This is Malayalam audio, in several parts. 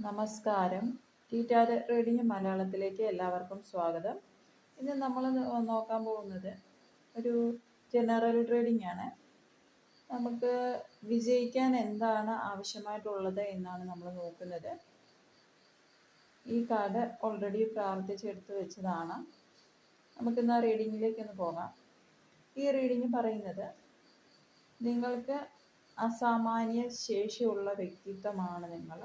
നമസ്കാരം. ടീറ്റാർ റീഡിംഗ് മലയാളത്തിലേക്ക് എല്ലാവർക്കും സ്വാഗതം. ഇന്ന് നമ്മൾ നോക്കാൻ പോകുന്നത് ഒരു ജനറൽ റീഡിംഗ് ആണ്. നമുക്ക് വിജയിക്കാൻ എന്താണ് ആവശ്യമായിട്ടുള്ളത് എന്നാണ് നമ്മൾ നോക്കുന്നത്. ഈ കാർഡ് ഓൾറെഡി പ്രാർത്ഥിച്ചെടുത്ത് വെച്ചതാണ്. നമുക്കിന്ന് ആ റീഡിങ്ങിലേക്കൊന്ന് പോകാം. ഈ റീഡിംഗ് പറയുന്നത് നിങ്ങൾക്ക് അസാമാന്യ ശേഷിയുള്ള വ്യക്തിത്വമാണ് നിങ്ങൾ.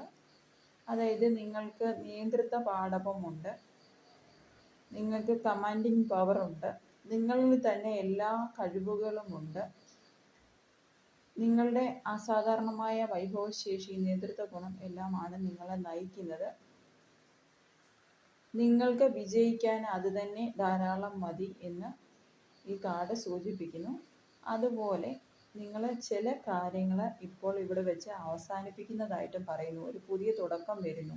അതായത് നിങ്ങൾക്ക് നേതൃത്വ പാടവമുണ്ട്, നിങ്ങൾക്ക് കമാൻഡിങ് പവറുണ്ട്, നിങ്ങളിൽ തന്നെ എല്ലാ കഴിവുകളുമുണ്ട്. നിങ്ങളുടെ അസാധാരണമായ വൈഭവശേഷി, നേതൃത്വ ഗുണം എല്ലാമാണ് നിങ്ങളെ നയിക്കുന്നത്. നിങ്ങൾക്ക് വിജയിക്കാൻ അത് തന്നെ ധാരാളം മതി എന്ന് ഈ കാർഡ് സൂചിപ്പിക്കുന്നു. അതുപോലെ നിങ്ങൾ ചില കാര്യങ്ങൾ ഇപ്പോൾ ഇവിടെ വെച്ച് അവസാനിപ്പിക്കുന്നതായിട്ടും പറയുന്നു. ഒരു പുതിയ തുടക്കം വരുന്നു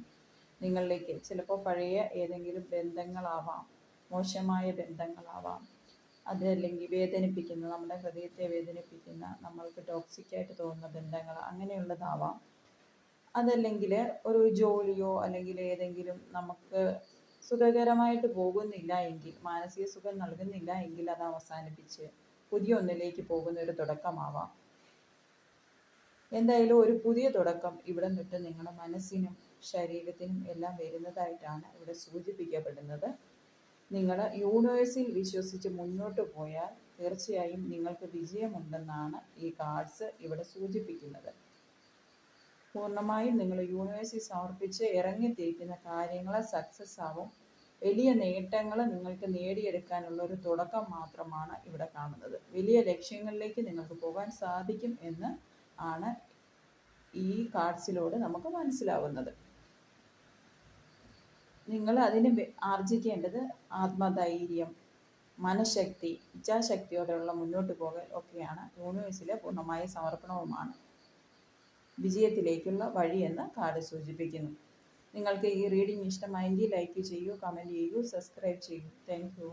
നിങ്ങളിലേക്ക്. ചിലപ്പോൾ പഴയ ഏതെങ്കിലും ബന്ധങ്ങളാവാം, മോശമായ ബന്ധങ്ങളാവാം, അതല്ലെങ്കിൽ വേദനിപ്പിക്കുന്ന, നമ്മുടെ ഹൃദയത്തെ വേദനിപ്പിക്കുന്ന, നമ്മൾക്ക് ടോക്സിക്കായിട്ട് തോന്നുന്ന ബന്ധങ്ങൾ അങ്ങനെയുള്ളതാവാം. അതല്ലെങ്കിൽ ഒരു ജോലിയോ അല്ലെങ്കിൽ ഏതെങ്കിലും നമുക്ക് സുഖകരമായിട്ട് പോകുന്നില്ല എങ്കിൽ, മാനസിക സുഖം നൽകുന്നില്ല എങ്കിൽ അത് അവസാനിപ്പിച്ച് പുതിയ ഒന്നിലേക്ക് പോകുന്ന ഒരു തുടക്കമാവാം. എന്തായാലും ഒരു പുതിയ തുടക്കം ഇവിടെ തൊട്ട് നിങ്ങളുടെ മനസ്സിനും ശരീരത്തിനും എല്ലാം വരുന്നതായിട്ടാണ് ഇവിടെ സൂചിപ്പിക്കപ്പെടുന്നത്. നിങ്ങൾ യൂണിവേഴ്സിൽ വിശ്വസിച്ച് മുന്നോട്ട് പോയാൽ തീർച്ചയായും നിങ്ങൾക്ക് വിജയമുണ്ടെന്നാണ് ഈ കാർഡ്സ് ഇവിടെ സൂചിപ്പിക്കുന്നത്. പൂർണ്ണമായും നിങ്ങൾ യൂണിവേഴ്സിൽ സമർപ്പിച്ച് ഇറങ്ങിത്തിരിക്കുന്ന കാര്യങ്ങൾ സക്സസ് ആവും. വലിയ നേട്ടങ്ങൾ നിങ്ങൾക്ക് നേടിയെടുക്കാനുള്ള ഒരു തുടക്കം മാത്രമാണ് ഇവിടെ കാണുന്നത്. വലിയ ലക്ഷ്യങ്ങളിലേക്ക് നിങ്ങൾക്ക് പോകാൻ സാധിക്കും എന്ന് ആണ് ഈ കാർഡ്സിലൂടെ നമുക്ക് മനസ്സിലാവുന്നത്. നിങ്ങൾ അതിന് ആർജിക്കേണ്ടത് ആത്മധൈര്യം, മനഃശക്തി, ഇച്ഛാശക്തിയോടെയുള്ള മുന്നോട്ട് പോകൽ ഒക്കെയാണ്. യൂണിവേഴ്സിലെ പൂർണ്ണമായ സമർപ്പണവുമാണ് വിജയത്തിലേക്കുള്ള വഴിയെന്ന് കാർഡ് സൂചിപ്പിക്കുന്നു. നിങ്ങൾക്ക് ഈ റീഡിംഗ് ഇഷ്ടമായെങ്കിൽ ലൈക്ക് ചെയ്യൂ, കമൻറ്റ് ചെയ്യൂ, സബ്സ്ക്രൈബ് ചെയ്യൂ. Thank you.